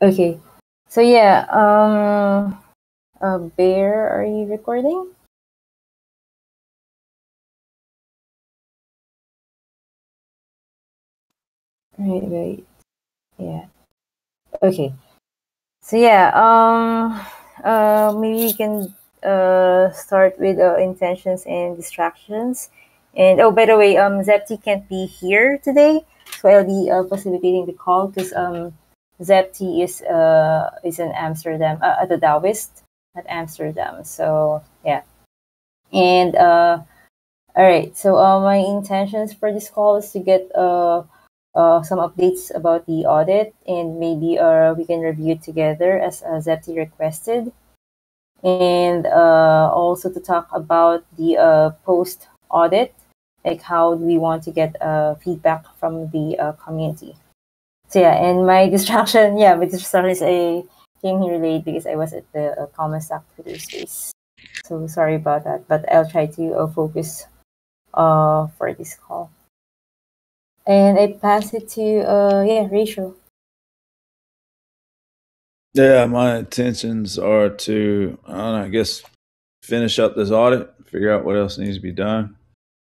Okay. So yeah, Bear, are you recording? Right. Yeah. Okay. So yeah, maybe we can start with intentions and distractions. And oh, by the way, Zepti can't be here today, so I'll be facilitating the call because Zepti is in Amsterdam at the Taoist at Amsterdam. So yeah, and all right. So my intentions for this call is to get some updates about the audit, and maybe we can review it together as Zepti requested, and also to talk about the post audit, like how do we want to get feedback from the community. So yeah, and my distraction, is I came here late because I was at the Common Stack Twitter space. So sorry about that, but I'll try to focus for this call. And I pass it to Rachel. Yeah, my intentions are to, I don't know, I guess, finish up this audit, figure out what else needs to be done,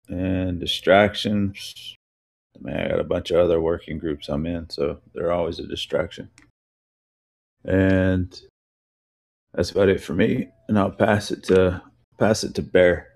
and distractions. Man, I got a bunch of other working groups I'm in, so they're always a distraction. And that's about it for me. And I'll pass it to Bear.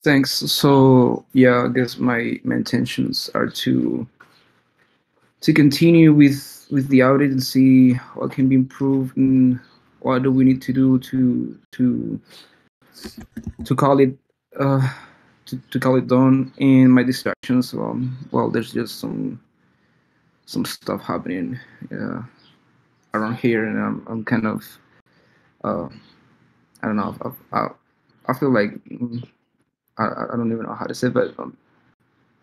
Thanks. So yeah, I guess my intentions are to continue with the audit and see what can be improved and what do we need to do to call it to call it done. And my distractions, well, there's just some stuff happening around here, and I'm kind of I don't know. I feel like I don't even know how to say it, but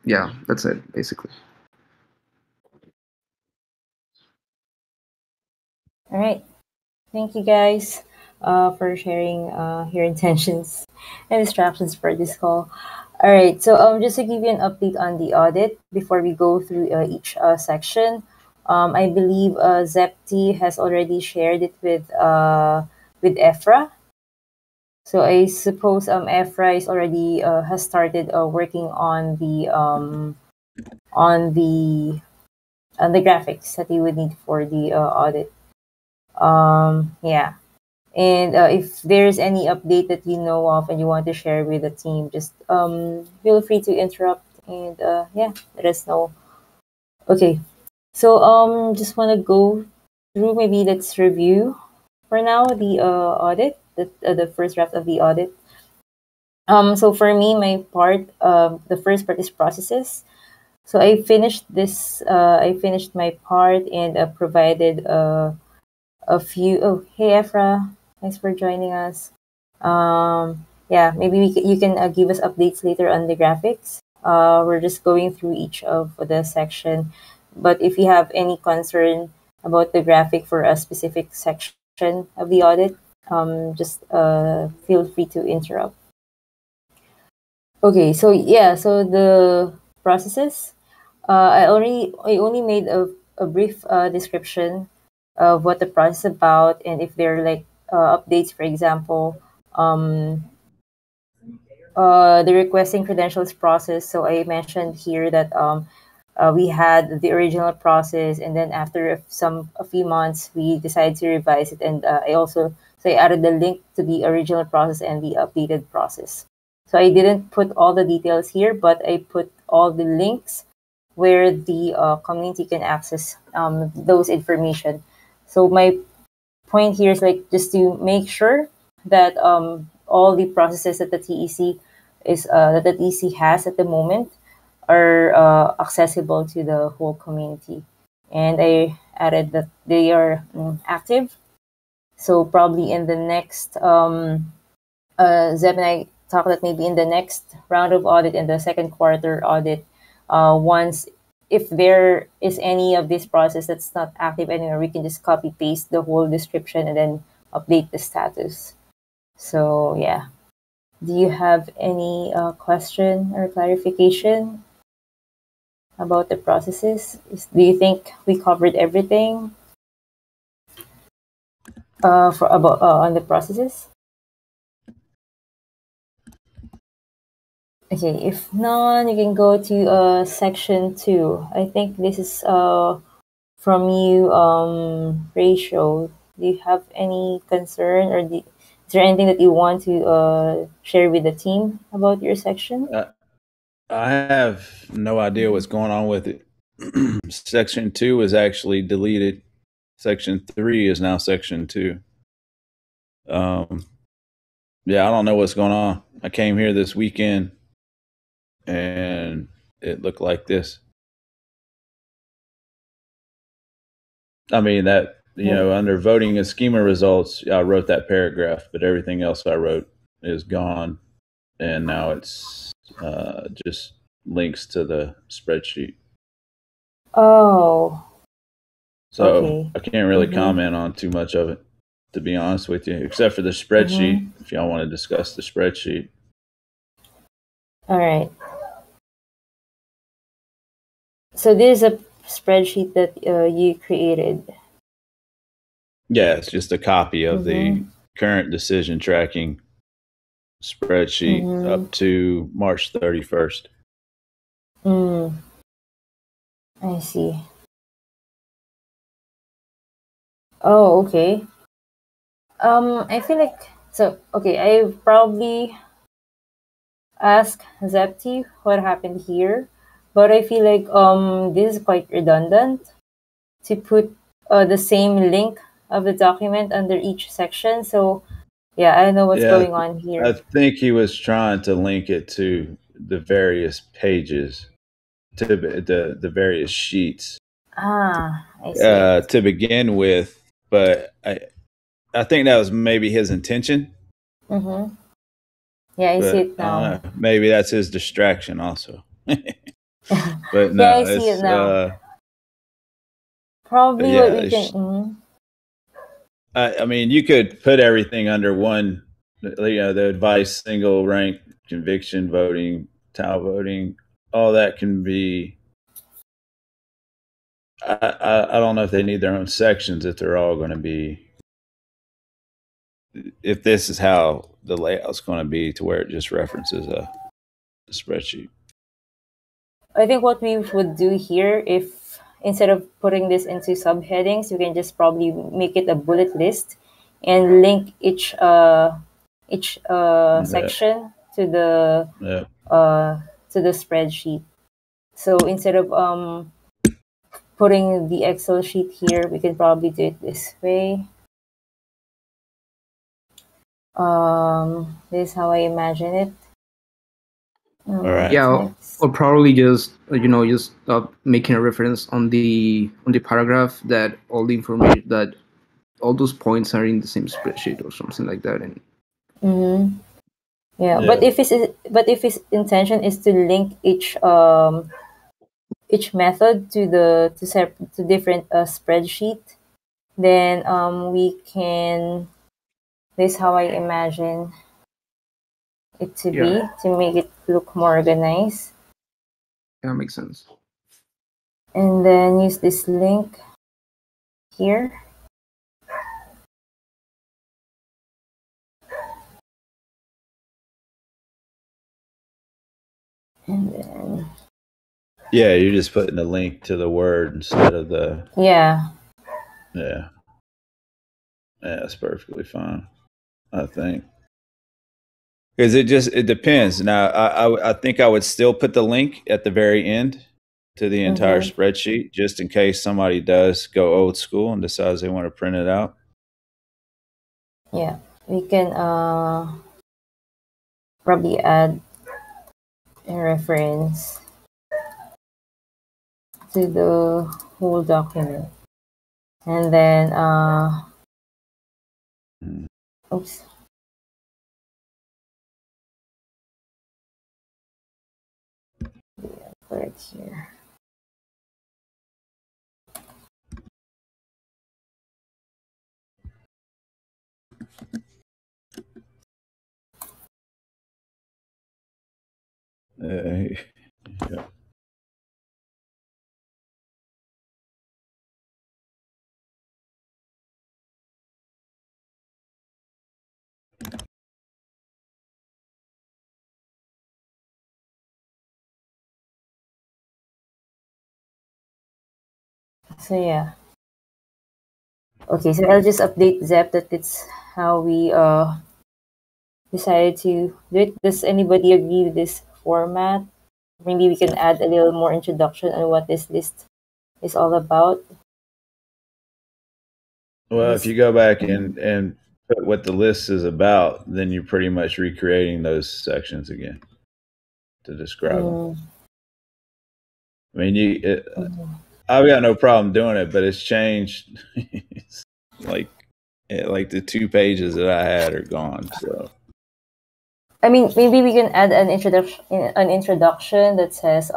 yeah, that's it basically. All right. Thank you guys for sharing your intentions and distractions for this call. All right. So just to give you an update on the audit before we go through each section, I believe Zepti has already shared it with Efra. So I suppose Efra is already has started working on the graphics that you would need for the audit. Yeah. And if there's any update that you know of and you want to share with the team, just feel free to interrupt and let us know. Okay. So just want to go through, maybe let's review for now the audit, the first draft of the audit. So for me, my part, the first part is processes. So I finished this. I finished my part and provided a few. Oh, hey Efra, thanks for joining us. Yeah, maybe you can give us updates later on the graphics. We're just going through each of the section, but if you have any concern about the graphic for a specific section of the audit, just feel free to interrupt. Okay, so yeah, so the processes. I only made a brief description of what the process is about, and if there are like updates, for example, the requesting credentials process. So I mentioned here that we had the original process, and then after a few months, we decided to revise it, and I added the link to the original process and the updated process. So I didn't put all the details here, but I put all the links where the community can access those information. So my point here is like just to make sure that all the processes that the TEC has at the moment are accessible to the whole community. And I added that they are active. So probably in the next Zeb and I talked that maybe in the next round of audit, in the second quarter audit, once if there is any of this process that's not active anymore, we can just copy paste the whole description and then update the status. So yeah. Do you have any question or clarification about the processes? Do you think we covered everything for about on the processes? Okay, if none, you can go to section 2. I think this is from you, Ratio. Do you have any concern, or is there anything that you want to share with the team about your section? I have no idea what's going on with it. Section 2 is actually deleted. Section 3 is now Section 2. Yeah, I don't know what's going on. I came here this weekend and it looked like this. I mean, that, under voting and schema results, I wrote that paragraph, but everything else I wrote is gone. And now it's just links to the spreadsheet. Oh. So Okay. I can't really comment on too much of it, to be honest with you, except for the spreadsheet, if y'all want to discuss the spreadsheet. All right. So this is a spreadsheet that you created. Yeah, it's just a copy of the current decision tracking spreadsheet up to March 31st. I see. Oh, okay. I feel like okay, I probably ask Zepti what happened here, but I feel like this is quite redundant to put the same link of the document under each section. So yeah, I don't know what's going on here. I think he was trying to link it to the various pages, to the various sheets. I see. To begin with, but I think that was maybe his intention. Yeah, I see it now. I don't know. Maybe that's his distraction also. But no, yeah, I see it now. Probably what we can. I mean, you could put everything under one, the advice, single rank, conviction voting, tau voting, all that can be. I don't know if they need their own sections, if they're all going to be, if this is how the layout's going to be, to where it just references a spreadsheet. I think what we would do here, if instead of putting this into subheadings, we can just probably make it a bullet list and link each section to the spreadsheet. So instead of putting the Excel sheet here, we can probably do it this way. This is how I imagine it. All right. Yeah, or probably just making a reference on the paragraph that all the information, that all those points are in the same spreadsheet or something like that. And yeah, but if his intention is to link each method to different spreadsheet, then we can. This is how I imagine it to be, to make it look more organized. That makes sense. And then use this link here. And then you're just putting the link to the word instead of the yeah, that's perfectly fine, I think, because it depends. Now I think I would still put the link at the very end to the entire spreadsheet, just in case somebody does go old school and decides they want to print it out. Yeah, we can probably add a reference to the whole document, and then oops, right here. Yeah. So yeah. Okay, so I'll just update Zep that it's how we decided to do it. Does anybody agree with this format? Maybe we can add a little more introduction on what this list is all about. Well, if This, you go back and put what the list is about, then you're pretty much recreating those sections again to describe them. I mean, I've got no problem doing it, but it's changed. It's like the 2 pages that I had are gone. So I mean, maybe we can add an introduction that says,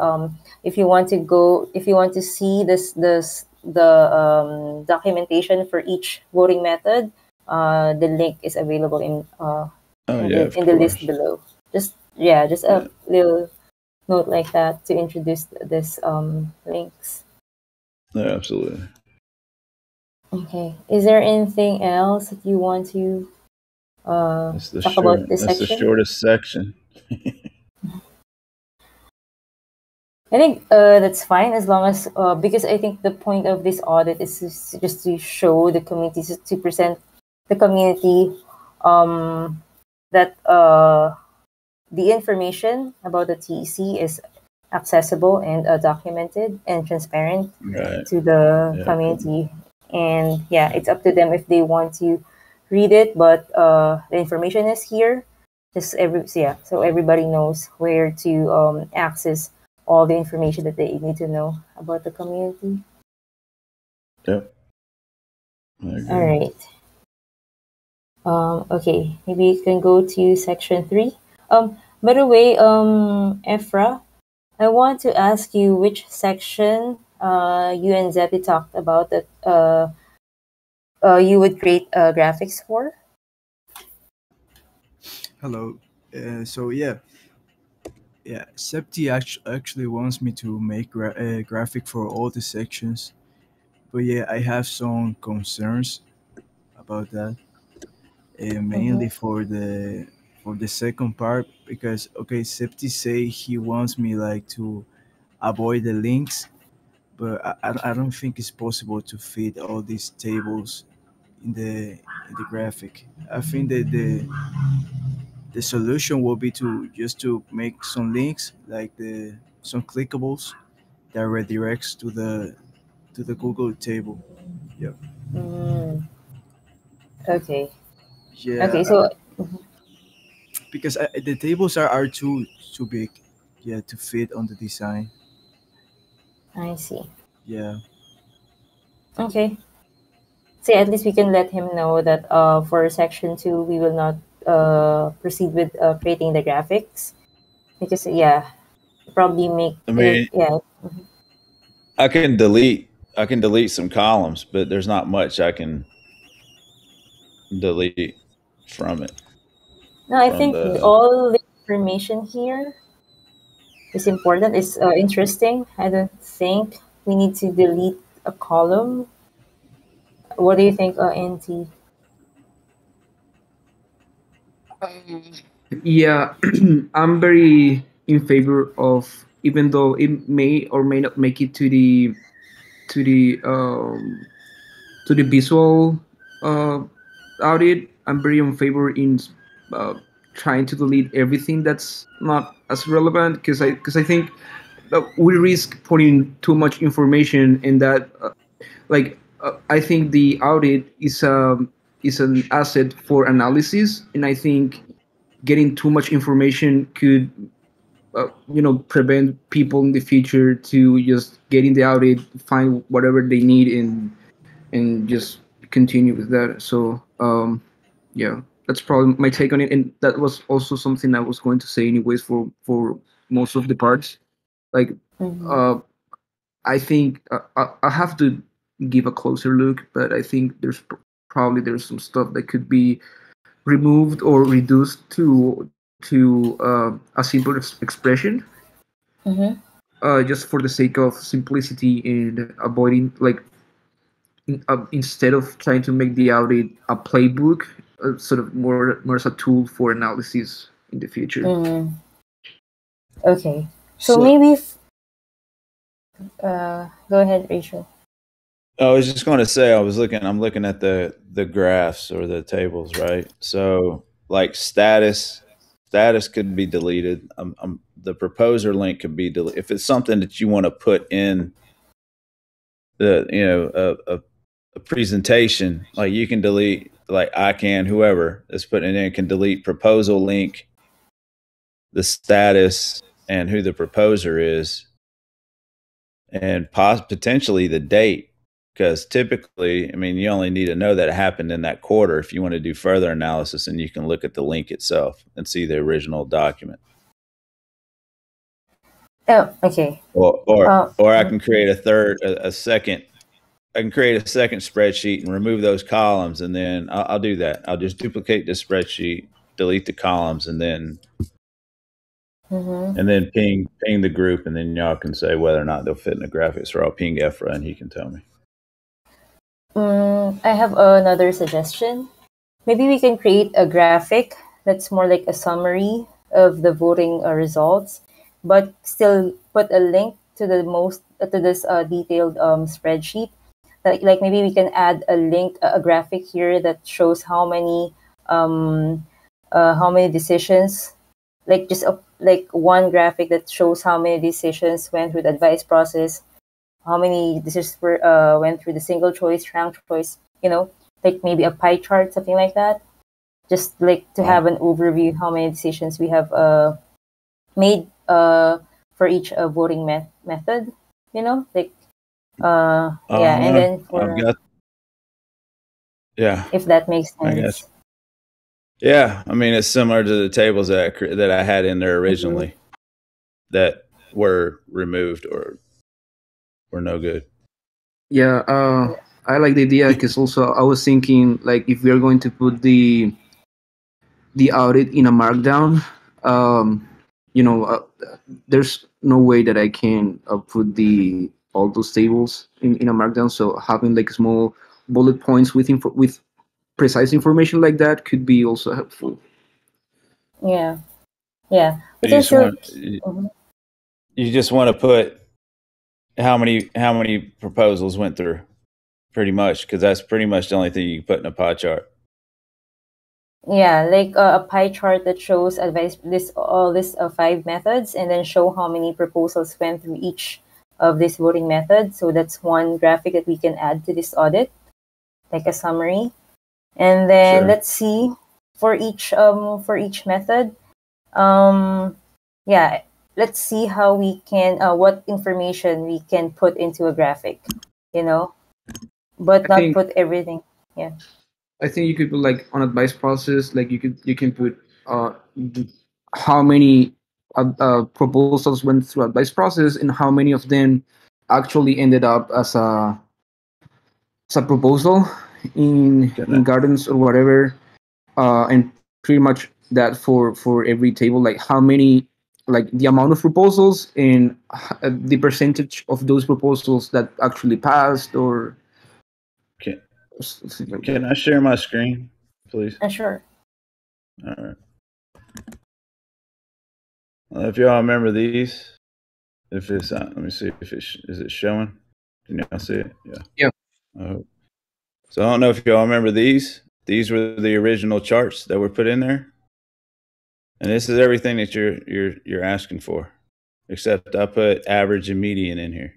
if you want to see the documentation for each voting method, the link is available oh in yeah, the of in the list course. below. Just Yeah. a little note like that to introduce this links. Yeah, absolutely. Okay. Is there anything else that you want to That's the talk about short. this That's the section? shortest section. I think that's fine as long as because I think the point of this audit is just to show the community, to present the community that the information about the TEC is accessible and documented and transparent Right. to the Yeah. community. And yeah, it's up to them if they want to read it, but the information is here. So everybody knows where to access all the information that they need to know about the community. Yep. I All agree. right. Okay, maybe you can go to section 3. By the way, Efra, I want to ask you which section you and Zepi talked about that you would create graphics for. Hello. So yeah. Septi actually wants me to make a graphic for all the sections, but yeah, I have some concerns about that, Mm-hmm. mainly for the second part because okay, Septi say he wants me like to avoid the links, but I don't think it's possible to fit all these tables in the graphic. I think that the solution will be to just to make some links like the some clickables that redirects to the Google table. Yeah, Mm, okay. yeah, Okay. So because the tables are too big, yeah, to fit on the design. I see. Yeah, Okay. So at least we can let him know that for section 2 we will not proceed with creating the graphics because yeah, probably make I it mean, yeah. I can delete. I can delete some columns, but there's not much I can delete from it. No, I From think the all the information here is important. It's interesting. I don't think we need to delete a column. What do you think, NT? Yeah, I'm very in favor of, even though it may or may not make it to the um, to the visual uh, audit. I'm very in favor in uh, trying to delete everything that's not as relevant because I think we risk putting too much information in that. I think the audit is an asset for analysis, and I think getting too much information could prevent people in the future to just get in the audit, find whatever they need, and just continue with that. So yeah, that's probably my take on it, and that was also something I was going to say anyways for most of the parts. Like Mm-hmm. Uh, I think I have to give a closer look, but I think probably there's some stuff that could be removed or reduced to a simple expression, Mm-hmm. just for the sake of simplicity and avoiding like instead of trying to make the audit a playbook, sort of more as a tool for analysis in the future. Mm-hmm. Okay. So So maybe go ahead, Rachel. I was just going to say, I'm looking at the graphs or the tables, right? So like status could be deleted. The proposer link could be deleted if it's something that you want to put in the a presentation. Like you can delete, like I can, whoever is putting it in can delete proposal link, the status, and who the proposer is, and potentially the date. Because typically, I mean, you only need to know that it happened in that quarter if you want to do further analysis, and you can look at the link itself and see the original document. Oh, okay. Or Uh, I can create a second. I can create a second spreadsheet and remove those columns, and then I'll do that. I'll just duplicate the spreadsheet, delete the columns, mm-hmm. and then ping the group, and then y'all can say whether or not they'll fit in the graphics, or I'll ping Efra and he can tell me. I have another suggestion. Maybe we can create a graphic that's more like a summary of the voting results, but still put a link to the most to this detailed spreadsheet. Like maybe we can add a link, a graphic here that shows how many decisions, like just like one graphic that shows how many decisions went through the advice process, how many decisions went through the single choice, ranked choice. Like maybe a pie chart, something like that. Just like to have an overview how many decisions we have made for each voting method. Like yeah, and then I've for got yeah, if that makes I guess. sense. Yeah, I mean it's similar to the tables that I had in there Mm-hmm. originally that were removed or were no good. Yeah, I like the idea because also I was thinking like if we are going to put the audit in a markdown, um, you know, there's no way that I can put the all those tables in a markdown. So having like small bullet points with precise information like that could be also helpful. Yeah, yeah. We You can just still. want Mhm. you just want to put how many proposals went through, pretty much, because that's pretty much the only thing you can put in a pie chart. Yeah, like a pie chart that shows advice this all this 5 methods, and then show how many proposals went through each of these voting methods. So that's one graphic that we can add to this audit, like a summary. And then Sure. let's see for each method. Um, yeah, let's see how we can what information we can put into a graphic, you know, but I not think put everything. Yeah. I think you could put like on advice process, like you can put how many proposals went through advice process and how many of them actually ended up as a proposal in gardens or whatever, and pretty much that for every table, like how many, like the amount of proposals and the percentage of those proposals that actually passed Can, or something like can that. I share my screen, please? Sure. All right. If y'all remember these, if it's let me see if is it showing. Can y'all see it? Yeah. Yeah. So I don't know if y'all remember these. These were the original charts that were put in there, and this is everything that you're asking for, except I put average and median in here.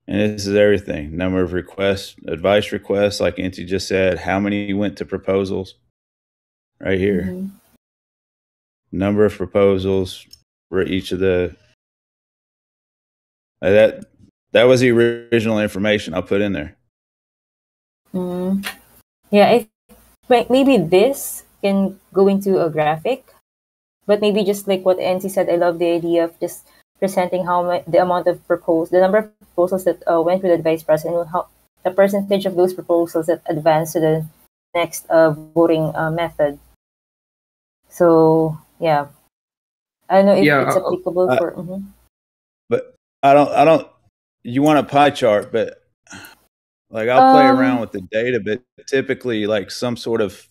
And this is everything. Number of requests, advice requests, like Auntie just said, how many went to proposals right here. Mm-hmm. Number of proposals for each of the that was the original information I put in there. Mm-hmm. Yeah, maybe this can go into a graphic, but maybe just like what NC said, I love the idea of just presenting the amount of the number of proposals that went through the advice process, and how the percentage of those proposals that advanced to the next voting method. So yeah, I don't know if Yeah, it's applicable I, for. but I don't. You want a pie chart, but like I'll play around with the data, but typically like some sort of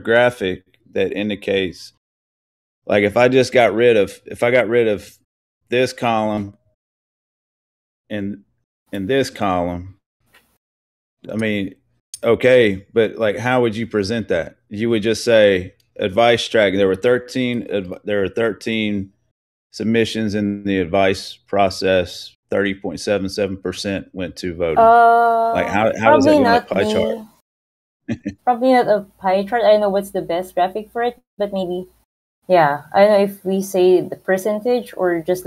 graphic that indicates, like if I got rid of this column and this column, I mean, okay, but like how would you present that? You would just say advice track. There were 13 submissions in the advice process. 30.77% went to voting. Like how does that Probably go on a not pie chart? probably not a pie chart. I don't know what's the best graphic for it, but maybe, yeah. I don't know if we say the percentage or just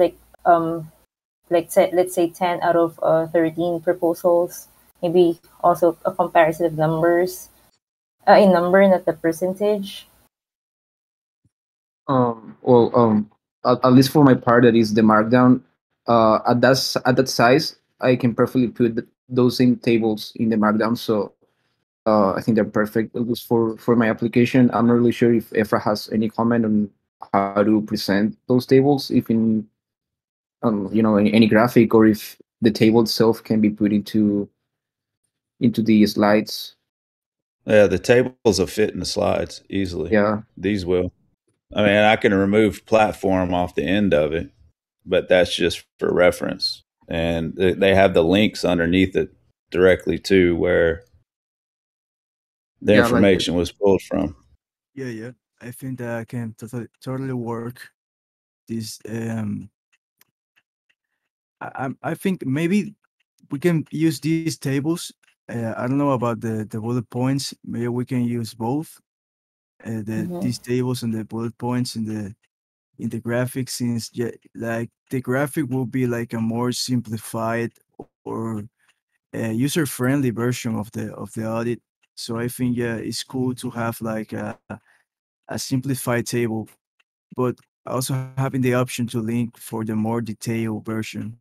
let's say 10 out of 13 proposals. Maybe also a comparison of numbers, a number, not the percentage. Well, at least for my part, that is the Markdown. At that size, I can perfectly put those same tables in the Markdown. So I think they're perfect. At least for my application, I'm not really sure if Efra has any comment on how to present those tables, if in any graphic, or if the table itself can be put into the slides. Yeah, the tables will fit in the slides easily. Yeah. These will. I mean, I can remove platform off the end of it, but that's just for reference. And they have the links underneath it directly to where the information was pulled from. Yeah. I think that can totally work. This I think maybe we can use these tables. I don't know about the bullet points. Maybe we can use both these tables and the bullet points in the graphic, since like the graphic will be like a more simplified or user friendly version of the audit. So I think it's cool to have like a simplified table, but also having the option to link for the more detailed version.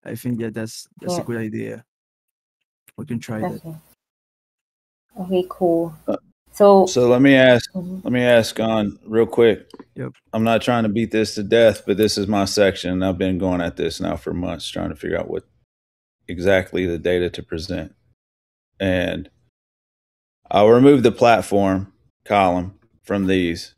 I think that's a Yeah. good idea. We can try that. Okay, cool. So So let me ask on real quick. Yep. I'm not trying to beat this to death, but this is my section. I've been going at this now for months, trying to figure out what exactly the data to present. And I'll remove the platform column from these.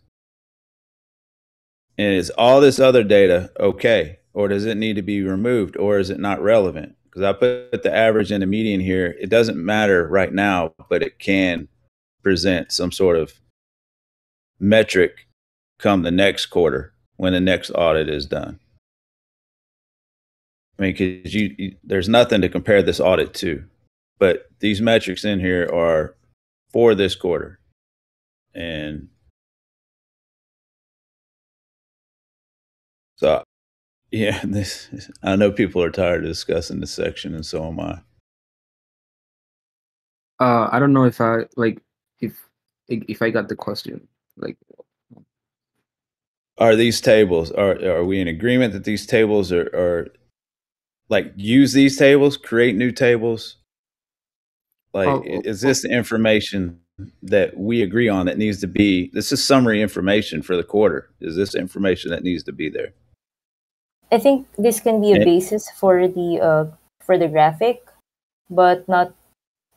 And is all this other data okay? Or does it need to be removed? Or is it not relevant? Because I put the average and the median here. It doesn't matter right now, but it can present some sort of metric come the next quarter when the next audit is done. I mean, because there's nothing to compare this audit to, but these metrics in here are for this quarter. And so, yeah, I know people are tired of discussing this section, and so am I. I don't know if I if I got the question. Like, are these tables, are we in agreement that these tables are like, use these tables, create new tables? Like, is this the information that we agree on that needs to be? This is summary information for the quarter. Is this information that needs to be there? I think this can be a basis for the graphic, but not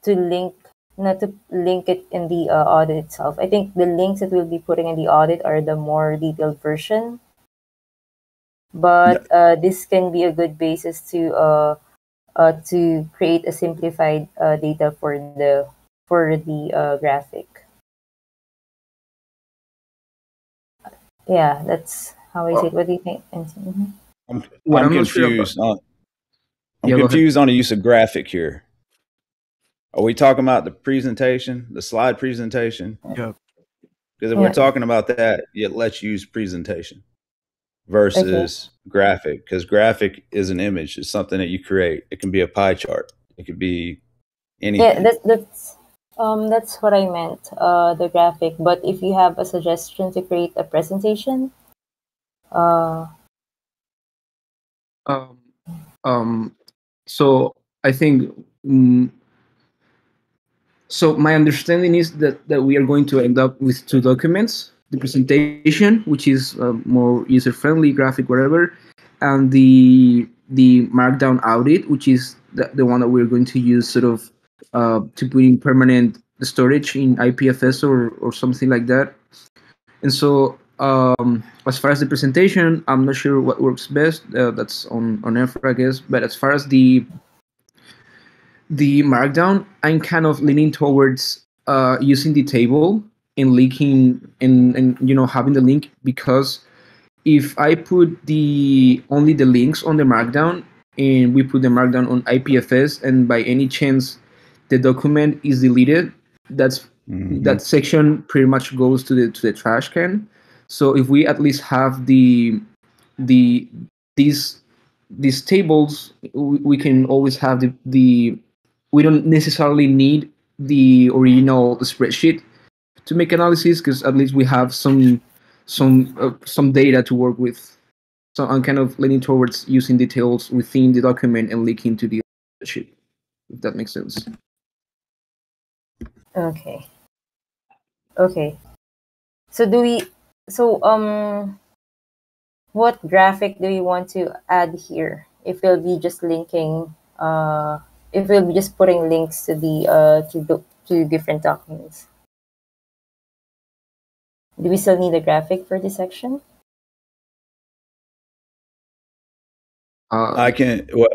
to link it in the audit itself. I think the links that we'll be putting in the audit are the more detailed version, but this can be a good basis to create a simplified data for the graphic. Yeah, that's how I see it. What do you think, NC? I'm confused. I'm confused on the use of graphic here. Are we talking about the presentation, the slide presentation? Yeah. Because if we're talking about that, let's use presentation versus graphic, because graphic is an image. It's something that you create. It can be a pie chart. It could be anything. Yeah, that's what I meant, the graphic. But if you have a suggestion to create a presentation, Um, so I think so. My understanding is that we are going to end up with two documents: the presentation, which is more user friendly, graphic, whatever, and the Markdown audit, which is the one that we're going to use sort of to put in permanent storage in IPFS or something like that. And so, as far as the presentation, I'm not sure what works best. That's on Efra, I guess. But as far as the Markdown, I'm kind of leaning towards using the table and linking and having the link, because if I put the only the links on the Markdown and we put the Markdown on IPFS, and by any chance the document is deleted, that's that section pretty much goes to the trash can. So if we at least have the these these tables, we can always have the we don't necessarily need the original spreadsheet to make analysis, because at least we have some data to work with. So I'm kind of leaning towards using details within the document and linking to the spreadsheet, if that makes sense. Okay. Okay. So what graphic do we want to add here? If we'll be just linking, if we'll be just putting links to the to different documents. Do we still need a graphic for this section? I can. Well,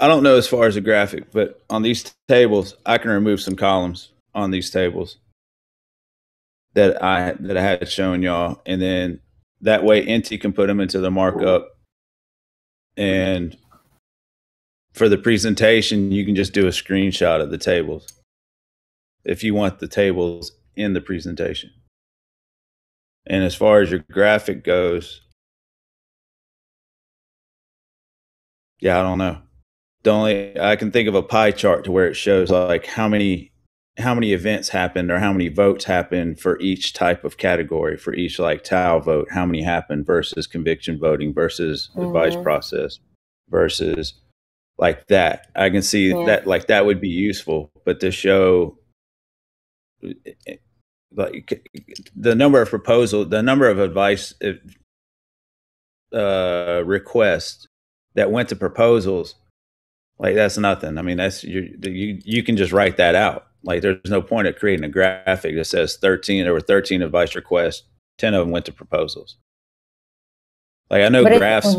I don't know as far as a graphic, but on these tables, I can remove some columns on these tables that I had shown y'all, and then that way Inti can put them into the markup. And for the presentation, you can just do a screenshot of the tables if you want the tables in the presentation. And as far as your graphic goes, yeah, I don't know. I can think of a pie chart to where it shows like how many events happened or how many votes happened for each type of category, for each like TAO vote, how many happened versus conviction voting versus advice process versus like that. I can see that like that would be useful, but to show like the number of proposals, the number of advice requests that went to proposals, like that's nothing. I mean, that's you can just write that out. Like there's no point of creating a graphic that says 13. There were 13 advice requests, 10 of them went to proposals. Like I know graphs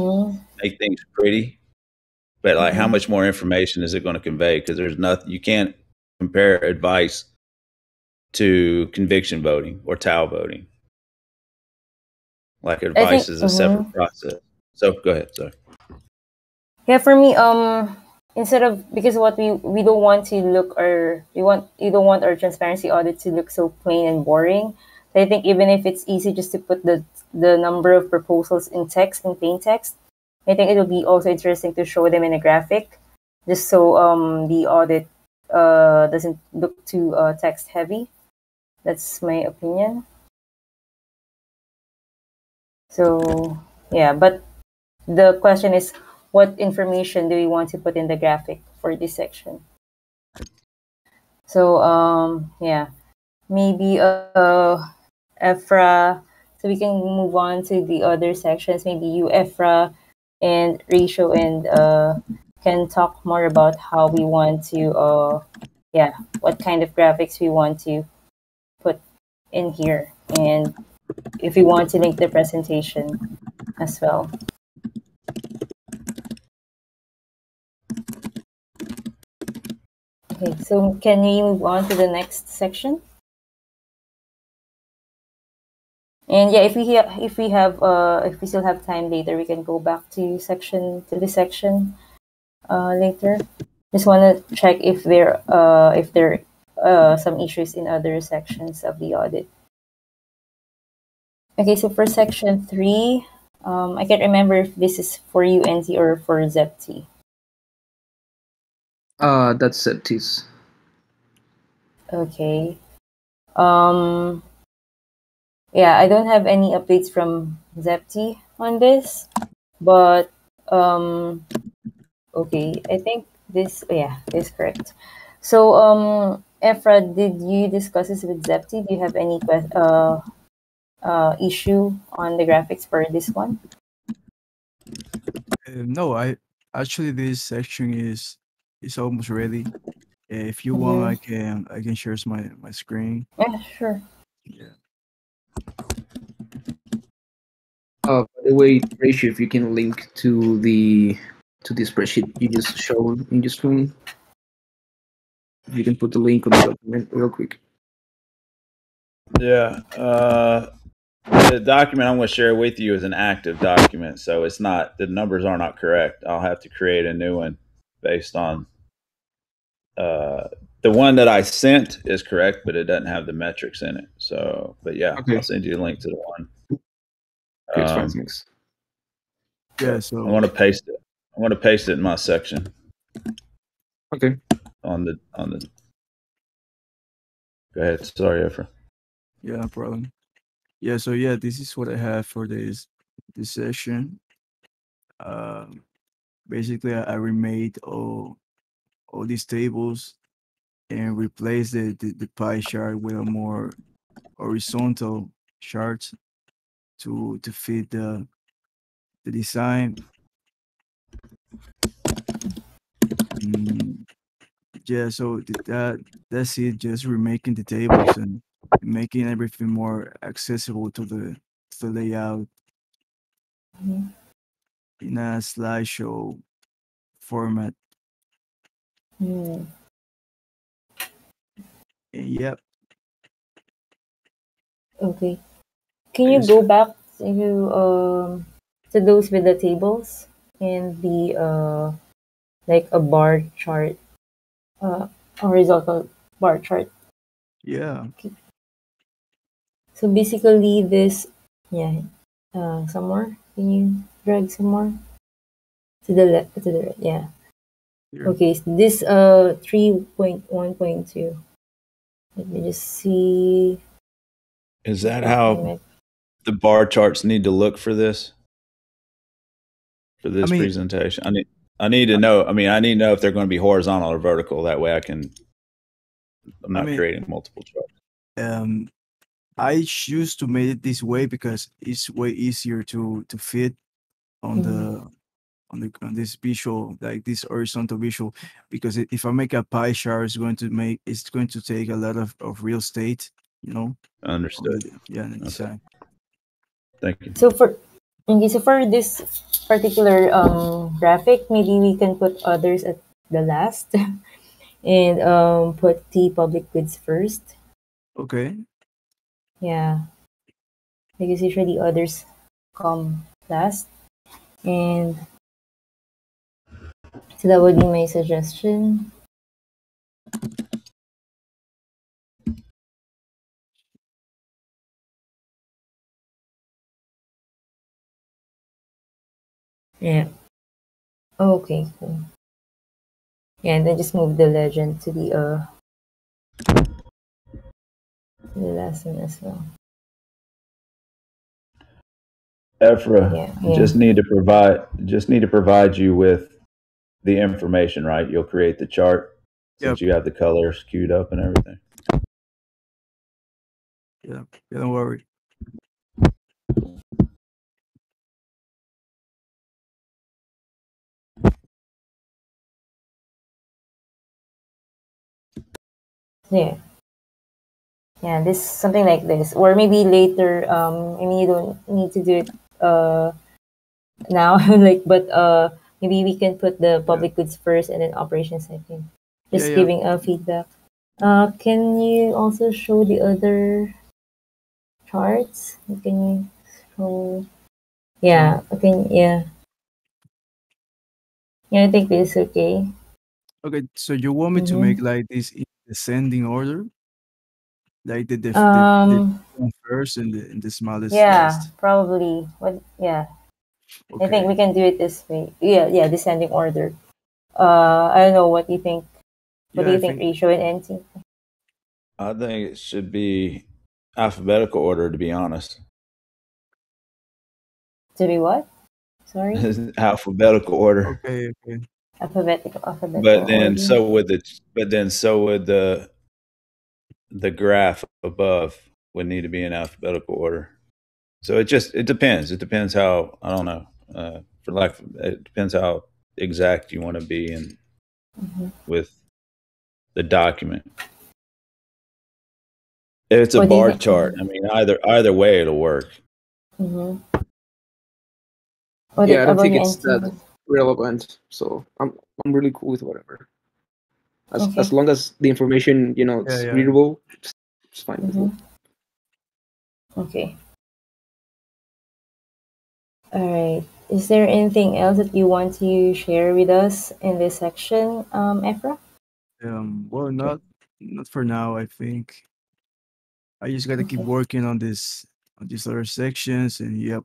make things pretty, but like how much more information is it going to convey? Because there's nothing, you can't compare advice to conviction voting or TAO voting. Like advice is a separate process. So go ahead. Sorry. Yeah, for me, instead of, because what we don't want to look, or you don't want our transparency audit to look so plain and boring. So I think even if it's easy just to put the number of proposals in text, in plain text, I think it will be also interesting to show them in a graphic, just so the audit doesn't look too text heavy. That's my opinion. So yeah, but the question is, what information do we want to put in the graphic for this section? So yeah, maybe Efra, so we can move on to the other sections. Maybe you, Efra, and Ratio, and can talk more about how we want to yeah, what kind of graphics we want to put in here, and if we want to link the presentation as well. Okay, so can we move on to the next section? And yeah, if we still have time later, we can go back to this section later. Just want to check if there some issues in other sections of the audit. Okay, so for section 3, I can't remember if this is for UNT or for ZEPT. That's Septis. Okay. Yeah, I don't have any updates from ZEPT on this, but Okay, I think this, yeah, this is correct. So, Efra, did you discuss this with Zepti? Do you have any issue on the graphics for this one? No, I actually this section is almost ready. If you want, Mm-hmm. I can share my screen. Yeah, sure. Yeah. By the way, Ratio, if you can link to the spreadsheet you just showed in your screen, if you can put the link on the document real quick. Yeah. The document I'm going to share with you is an active document, so it's not, the numbers are not correct. I'll have to create a new one based on the one that I sent is correct, but it doesn't have the metrics in it. So, but yeah, Okay. I'll send you a link to the one. Okay, it's fine. Thanks. Yeah. I So want to paste it. I want to paste it in my section Okay. on the. Go ahead. Sorry, Efra. yeah, no problem. Yeah. So yeah, this is what I have for this session. Um, Basically, I remade all these tables and replaced the pie chart with a more horizontal chart to fit the design. Mm, yeah, so that's it. Just remaking the tables and making everything more accessible to the layout Mhm. in a slideshow format. Mm, And yep, okay. Can I you guess go back to those with the tables and the like a bar chart, uh horizontal bar chart? yeah, Okay. So basically this, yeah, some more. Can you drag some more to the left, to the right? Yeah. here. Okay, so this 3.1.2. Let me just see Is if that I find how my. the bar charts need to look for I this mean, presentation? I need to know. I mean, I need to know if they're going to be horizontal or vertical. That way, I'm I not mean, creating multiple charts. um, I choose to make it this way because it's way easier to fit on Mhm. the on this visual, like this horizontal visual, because if I make a pie chart, it's going to take a lot of real estate, you know, on Understood. the Okay. design. Thank you. So for Okay, so for this particular graphic, maybe we can put others at the last and put the public goods first. Okay. Yeah, because usually others come last, and so that would be my suggestion. Yeah. Okay. Cool. Yeah, and then just move the legend to the last one as well. Efra, Yeah. Yeah. just need to provide you with the information, right? You'll create the chart Yep. since you have the colors queued up and everything. Yeah. Yeah. Don't worry. Yeah. Yeah. This something like this, or maybe later. I mean, you don't need to do it now, like, but maybe we can put the Yeah. public goods first and then operations second. Yeah. Just Yeah. giving a feedback. Can you also show the other charts? Can you show? So Yeah. Okay. Yeah. Yeah. I think this is okay. okay. So you want me to Mm-hmm. make like this in descending order, like the Um. one first and the smallest Yeah. last. Probably. What? Yeah. I think we Okay. can do it this way. Yeah. Yeah. Descending order. I don't know. What do you think? What do Yeah. I you think, think. Ratio and NT? I think it should be alphabetical order, to be honest. To be what? Sorry, alphabetical order. Okay, okay. alphabetical order. But then so would the graph above would need to be in alphabetical order. So it depends. It depends how, I don't know. It depends how exact you want to be in Mhm. with the document. If it's a What do you bar think? chart, I mean, either way it'll work. Mm-hmm. Yeah, Audit I don't about think your it's that NT. relevant. So I'm really cool with whatever. As Okay. long as the information, Yeah, it's yeah. readable, it's fine with me. Mm-hmm. Okay. All right. Is there anything else that you want to share with us in this section, Efra? Well, not for now. I think I just got to keep Okay. working on these other sections, and yep,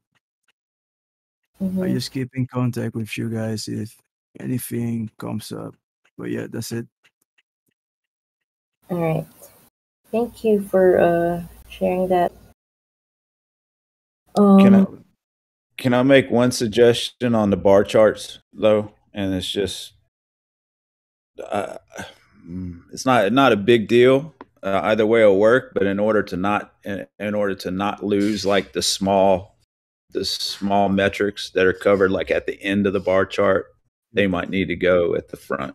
I Mm-hmm. just keep in contact with you guys if anything comes up. But yeah, that's it. All right. Thank you for sharing that. Can I Um. can I make one suggestion on the bar charts though? And it's just uh, it's not a big deal. Either way will work, but in order to not lose like the small metrics that are covered like at the end of the bar chart, they might need to go at the front.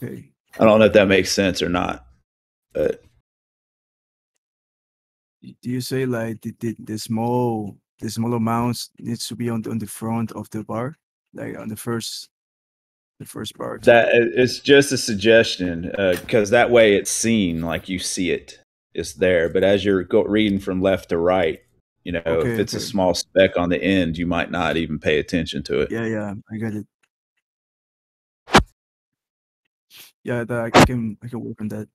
Okay. I don't know if that makes sense or not, but Do you say like the small amounts needs to be on the front of the bar, like on the first part? that it's just a suggestion because that way it's seen, like you see it, it's there. But as you're reading from left to right, if Okay, it's a okay. small speck on the end, you might not even pay attention to it. Yeah, yeah, I got it. Yeah, I can work on that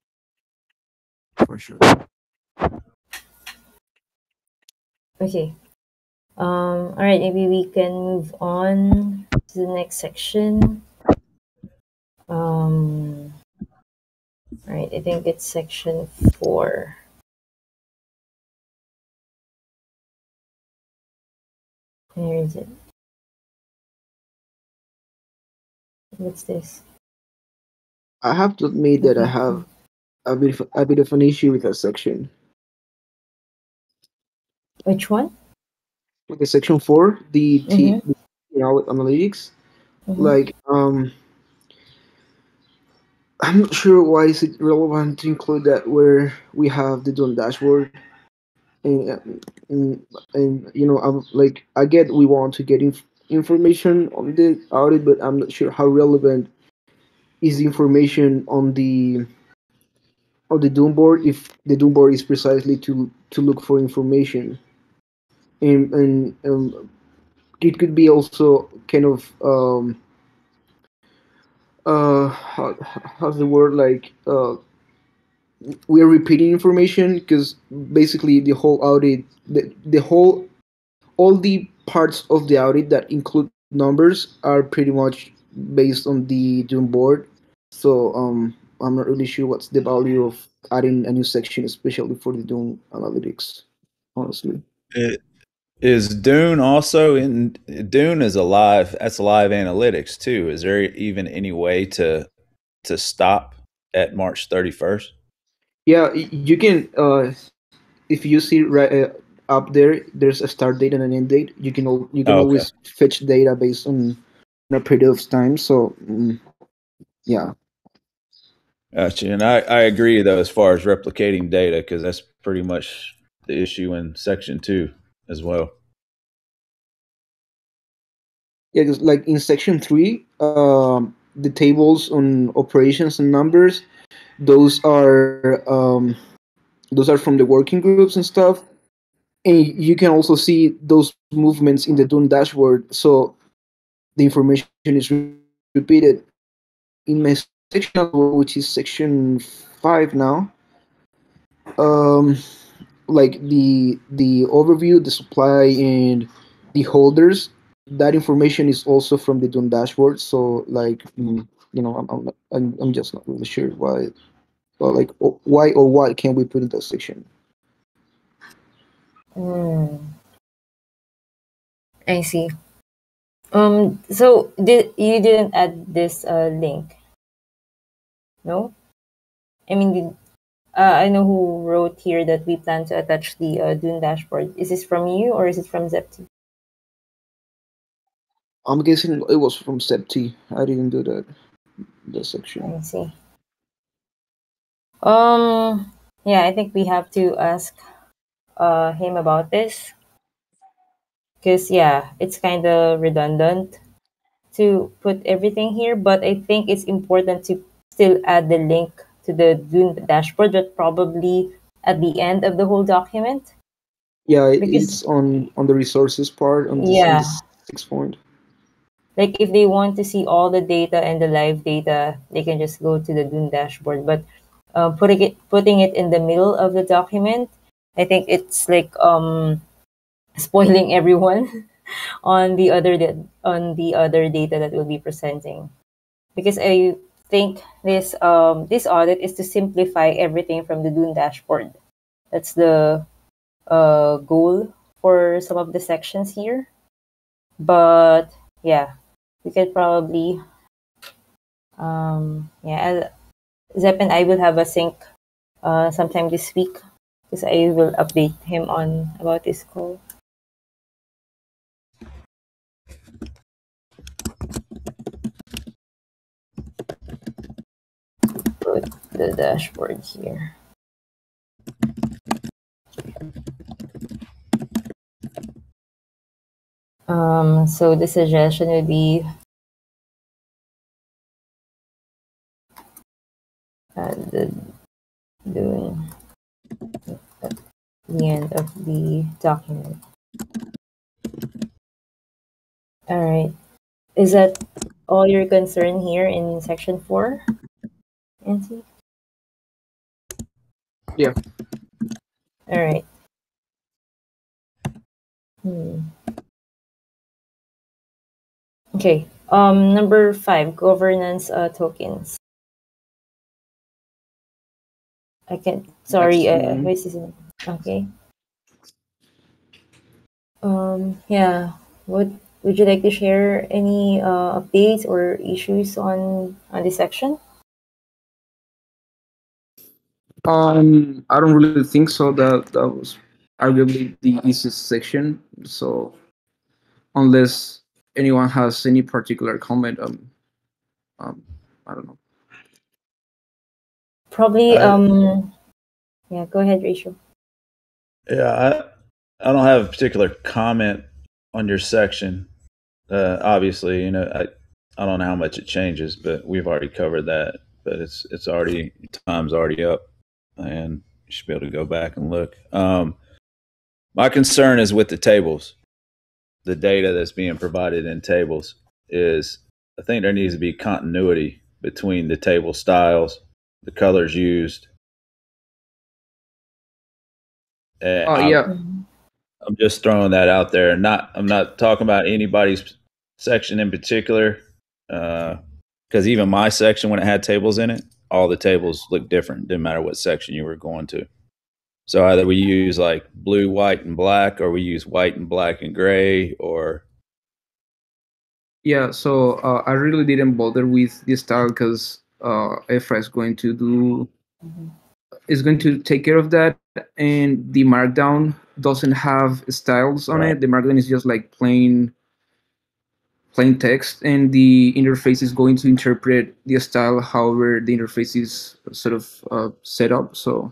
for sure. Okay. All right. Maybe we can move on to the next section. All right. I think it's section 4. Where is it? What's this? I have to admit that I Okay. have a bit of an issue with that section. Which one? With the section 4, Mm-hmm. analytics, Mm-hmm. like I'm not sure why is it relevant to include that where we have the done dashboard and I'm like I get we want to get information on the audit, but I'm not sure how relevant is the information on the Doom board if the Doom board is precisely to look for information and it could be also kind of how's the word like we are repeating information because basically the whole audit the whole all the parts of the audit that include numbers are pretty much based on the Doom board. So I'm not really sure what's the value of adding a new section, especially for the Doom analytics. Honestly, It, is Dune also in Dune is alive? That's live analytics too. Is there even any way to stop at March 31st? yeah, you can if you see right up there, there's a start date and an end date. You can Oh, okay. always fetch data based on a period of time. So yeah. Gotcha. And I agree though as far as replicating data because that's pretty much the issue in section 2 as well. Yeah, 'cause like in section 3, the tables on operations and numbers, those are from the working groups and stuff, and you can also see those movements in the Dune dashboard. So the information is repeated in my section as well, which is section 5 now. Um, like the overview, the supply, and the holders. That information is also from the Dune dashboard. So like I'm just not really sure why. Well, like why or what can we put in that section? Mm. I see. So you didn't add this link? No? I mean, I know who wrote here that we plan to attach the Dune dashboard. Is this from you or is it from Zepti? I'm guessing it was from step T. I didn't do that section. I see. Yeah, I think we have to ask him about this because yeah, it's kind of redundant to put everything here, but I think it's important to still add the link to the Dune dashboard, but probably at the end of the whole document. Yeah, Because it's on the resources part on this in yeah, this 6 point. like if they want to see all the data and the live data, they can just go to the Dune dashboard. But putting it in the middle of the document, I think it's like spoiling everyone on the other data that we'll be presenting. Because I think this audit is to simplify everything from the Dune dashboard. That's the goal for some of the sections here. But yeah, we could probably yeah, Zep and I will have a sync sometime this week because I will update him on about this call. Put the dashboard here. So the suggestion would be the Dune at the end of the document. All right. Is that all your concern here in section 4, Nancy? Yeah. All right. Okay. Number 5, governance tokens. I can. Sorry. That's mine. This is okay. Yeah. What would you like to share? Any updates or issues on this section? I don't really think so. That was arguably the easiest section. So unless anyone has any particular comment, um I don't know. Probably. I, Yeah. Go ahead, Rachel. yeah, I don't have a particular comment on your section. Obviously, I don't know how much it changes, but we've already covered that. But it's already time's already up, and you should be able to go back and look. My concern is with the tables, the data that's being provided in tables. Is I think there needs to be continuity between the table styles, the colors used. And Yeah. I'm just throwing that out there. I'm not talking about anybody's section in particular, because even my section, when it had tables in it, all the tables looked different. Didn't matter what section you were going to. So either we use like blue, white, and black, or we use white and black and gray, or Yeah. So I really didn't bother with this style because Efra is going to take care of that, and the Markdown doesn't have styles on right. it. The Markdown is just like plain text, and the interface is going to interpret the style however the interface is sort of set up. So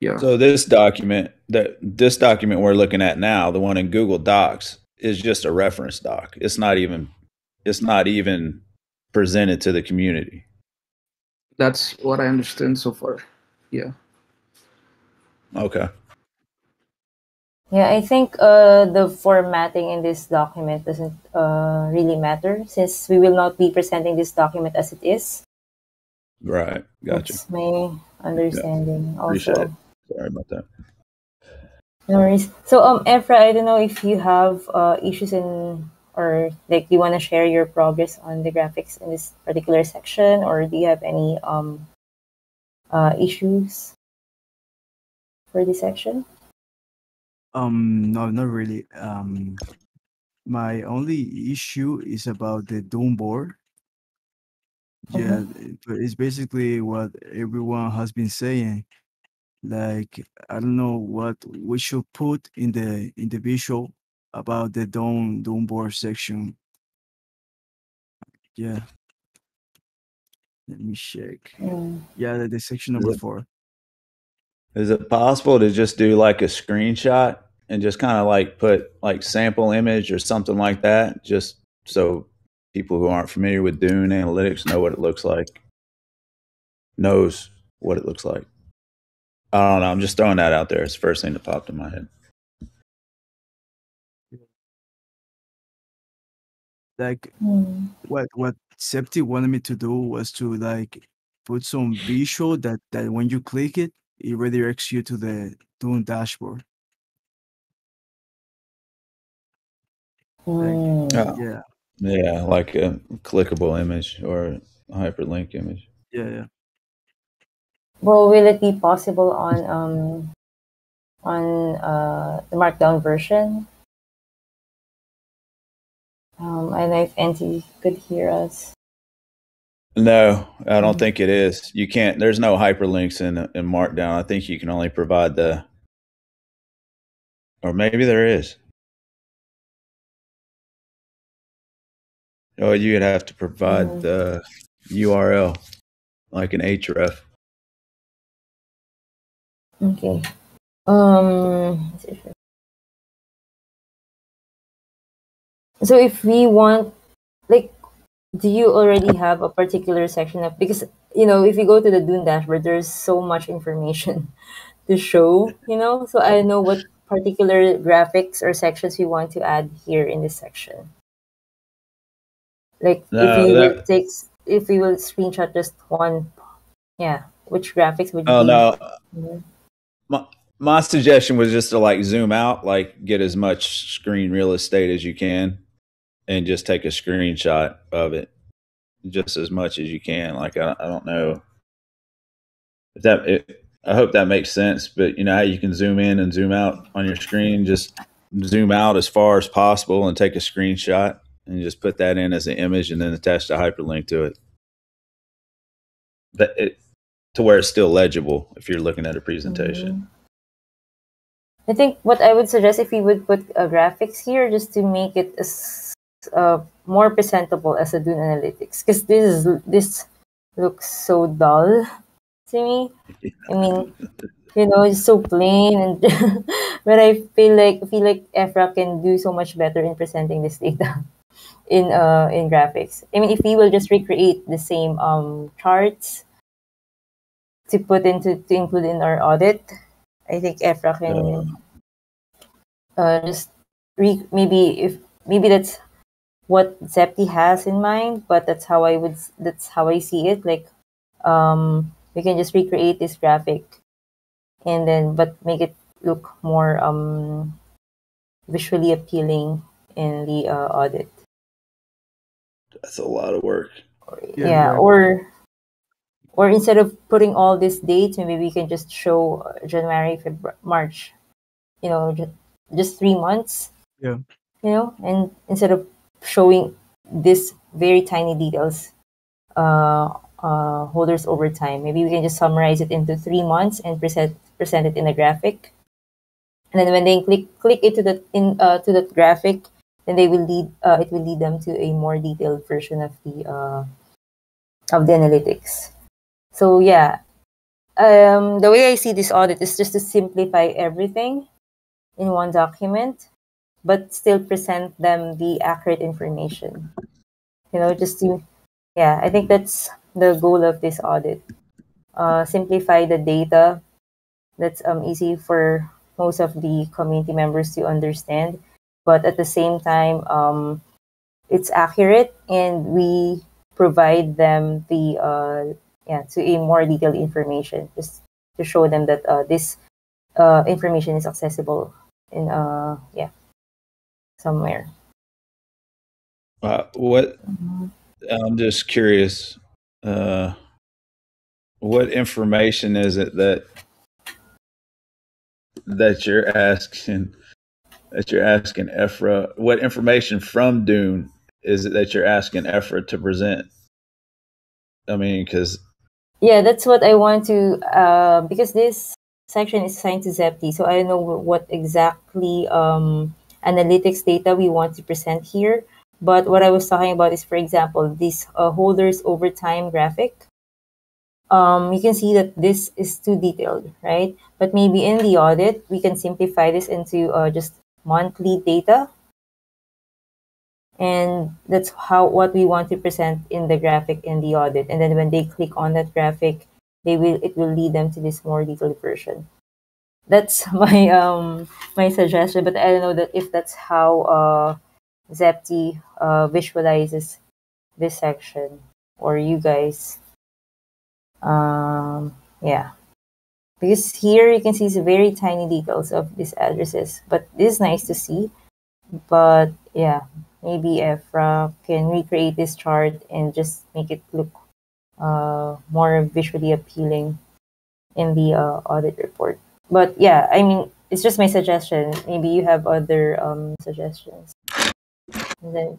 yeah. So this document we're looking at now, the one in Google Docs, is just a reference doc. It's not even presented to the community. That's what I understand so far. Yeah. Okay. Yeah, I think the formatting in this document doesn't really matter since we will not be presenting this document as it is. Right. Gotcha. That's my understanding Appreciate it. also. Sorry about that. No worries. So, Efra, I don't know if you have issues in or like you want to share your progress on the graphics in this particular section, or do you have any issues for this section? No, not really. My only issue is about the Doom board. Yeah, but it's basically what everyone has been saying. Like, I don't know what we should put in the visual about the Doom board section. Yeah, let me check. Mm. Yeah, the section Is number it, 4. is it possible to just do like a screenshot and just kind of like put like sample image or something like that, just so people who aren't familiar with Dune analytics know what it looks like, knows what it looks like. I don't know. I'm just throwing that out there. It's the first thing that popped in my head. Like, Mm. what Septi wanted me to do was to like put some visual that when you click it, it redirects you to the Dune dashboard. Like, Mm. Oh, yeah, yeah, like a clickable image or a hyperlink image. yeah. Well, will it be possible the Markdown version? I don't know if NT could hear us. No, I don't Mm. think it is. You can't. There's no hyperlinks in Markdown. I think you can only provide or maybe there is. Oh, you'd have to provide Mm. the URL, like an href. Okay. So if we want, like, do you already have a particular section of, because if you go to the Dune dashboard, there's so much information to show, so I know what particular graphics or sections we want to add here in this section. Like No, that. if we will screenshot just one, yeah, which graphics would Oh be? no. Mhm. My my suggestion was just to like zoom out, like get as much screen real estate as you can, and just take a screenshot of it, just as much as you can. Like I don't know if I hope that makes sense. But you know how you can zoom in and zoom out on your screen. Just zoom out as far as possible and take a screenshot and just put that in as an image, and then attach the hyperlink to it. That it to where it's still legible if you're looking at a presentation. Mhm. I think what I would suggest, if we would put graphics here, just to make it more presentable as a Dune Analytics, because this looks so dull to me. I mean, it's so plain, and but I feel like Efra can do so much better in presenting this data in graphics. I mean, if we will just recreate the same charts to include in our audit, I think Efra Uh, can just maybe that's what Zepti has in mind, but that's how I see it. Like, we can just recreate this graphic, and then but make it look more visually appealing in the audit. that's a lot of work. Yeah, Yeah, right. or instead of putting all these dates, maybe we can just show January, February, March. Just 3 months. Yeah. And instead of showing this very tiny details, holders over time, maybe we can just summarize it into 3 months and present it in a graphic. And then when they click it to that graphic, then it will lead them to a more detailed version of the analytics. So yeah, the way I see this audit is just to simplify everything in one document, but still present them the accurate information. Just to, yeah, I think that's the goal of this audit. Simplify the data that's easy for most of the community members to understand, but at the same time, it's accurate, and we provide them to a more detailed information, just to show them that this information is accessible in somewhere. What Mhm. I'm just curious. Uh, what information is it that you're asking that you're asking Efra? What information from Dune is it that you're asking Efra to present? I mean, because Yeah, that's what I want to, because this section is assigned to Zepti, so I don't know what exactly analytics data we want to present here. But what I was talking about is, for example, this holders over time graphic. You can see that this is too detailed, right? But maybe in the audit, we can simplify this into just monthly data. And that's what we want to present in the graphic in the audit. And then when they click on that graphic, it will lead them to this more detailed version. That's my suggestion, but I don't know that if that's how Zepti visualizes this section, or you guys. Yeah, because here you can see the very tiny details of these addresses, but this is nice to see. But yeah, maybe Efra can recreate this chart and just make it look more visually appealing in the audit report. But yeah, I mean, it's just my suggestion. Maybe you have other suggestions. And then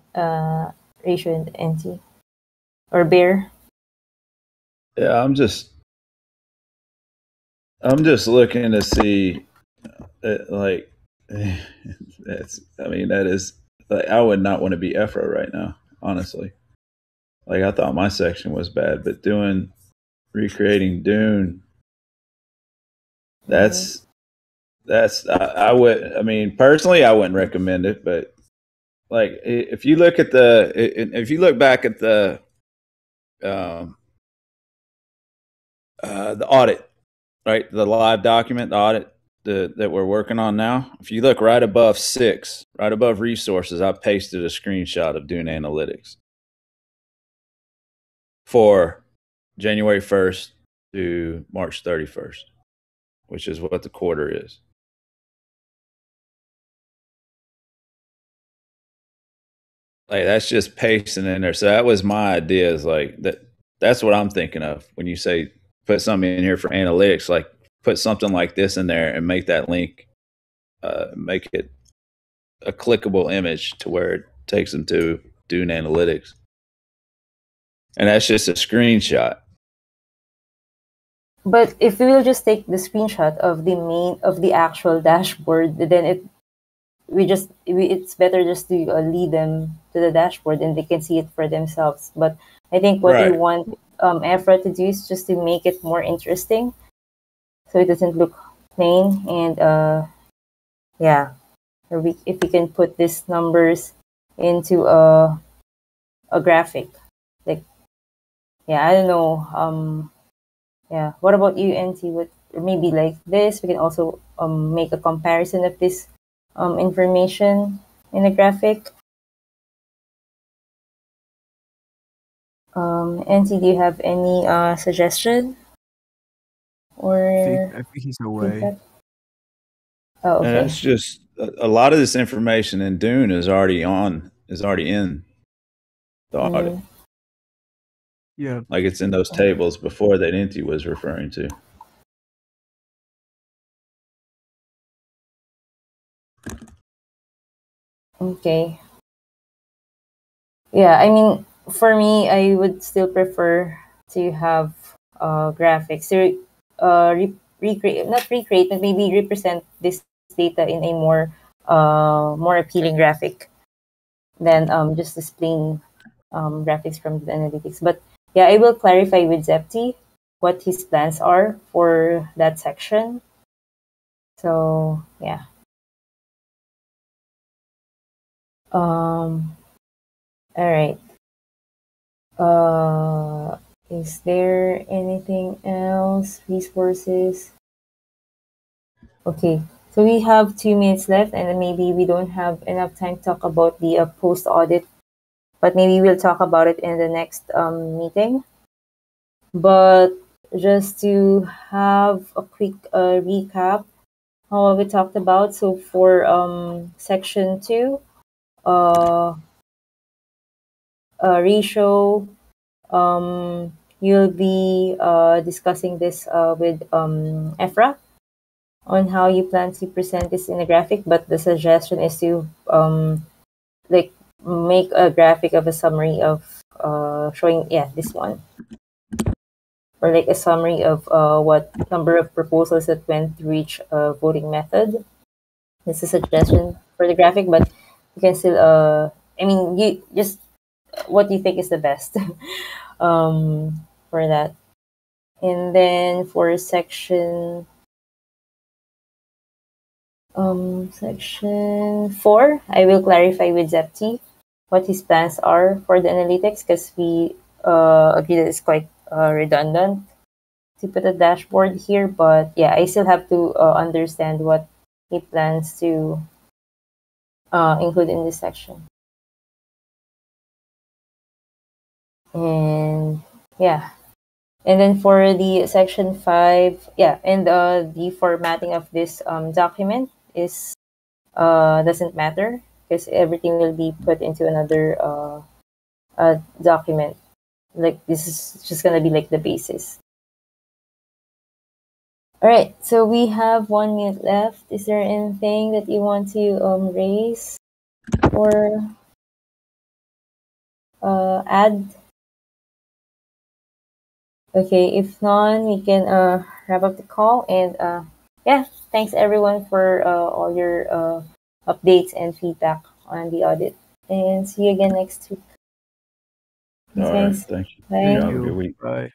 Ratio and NT or Bear. yeah, I'm just looking to see, like, that's. I mean, that is. Like, I would not want to be Efra right now, honestly. Like, I thought my section was bad, but recreating Dune, that's I would. I mean, personally, I wouldn't recommend it, but like, if you look back at the audit, right, the live document, the audit that we're working on now. If you look right above 6, right above resources, I pasted a screenshot of Dune Analytics for January 1st to March 31st, which is what the quarter is. Like, that's just pasting in there. So that was my idea, is like that's what I'm thinking of when you say put something in here for analytics. Like, put something like this in there and make that link, make it a clickable image to where it takes them to Dune Analytics. And that's just a screenshot. But if we will just take the screenshot of the actual dashboard, then it's better just to lead them to the dashboard and they can see it for themselves. But I think what we Right. want Efra to do is just to make it more interesting, so it doesn't look plain. And yeah, if we can put these numbers into a graphic, like, yeah, I don't know. Yeah, what about you, NT? What, or maybe like this? We can also make a comparison of this information in a graphic. NT, do you have any suggestion or I think he's away. feedback? Oh, And okay. that's just a lot of this information in Dune is already in the audit. Mm, Yeah. Like, it's in those tables before that Inti was referring to. okay. Yeah, I mean, for me, I would still prefer to have graphics to recreate, not recreate, but maybe represent this data in a more appealing graphic than just displaying graphics from the analytics. But yeah, I will clarify with Zepti what his plans are for that section. So yeah. All right. Is there anything else? Resources. Okay. So we have 2 minutes left, and then maybe we don't have enough time to talk about the post audit, but maybe we'll talk about it in the next meeting. But just to have a quick recap, how we talked about. So for section 2, ratio, you'll be discussing this with Efra. on how you plan to present this in a graphic, but the suggestion is to like make a graphic of a summary of showing this one, or like a summary of what number of proposals that went through each voting method. This is a suggestion for the graphic, but you can still I mean, you just what you think is the best for that. And then for section 4, I will clarify with Zepti what his plans are for the analytics, because we agree that it's quite redundant to put a dashboard here. But yeah, I still have to understand what he plans to include in this section. And yeah, and then for the section 5, and the formatting of this document is doesn't matter, because everything will be put into another document. Like, this is just gonna be like the basis. All right, so we have 1 minute left. Is there anything that you want to raise or add? Okay, if none, we can wrap up the call. And thanks everyone for all your updates and feedback on the audit. And see you again next week. All right. Thanks. Thank you. Bye. Have a good week. Bye.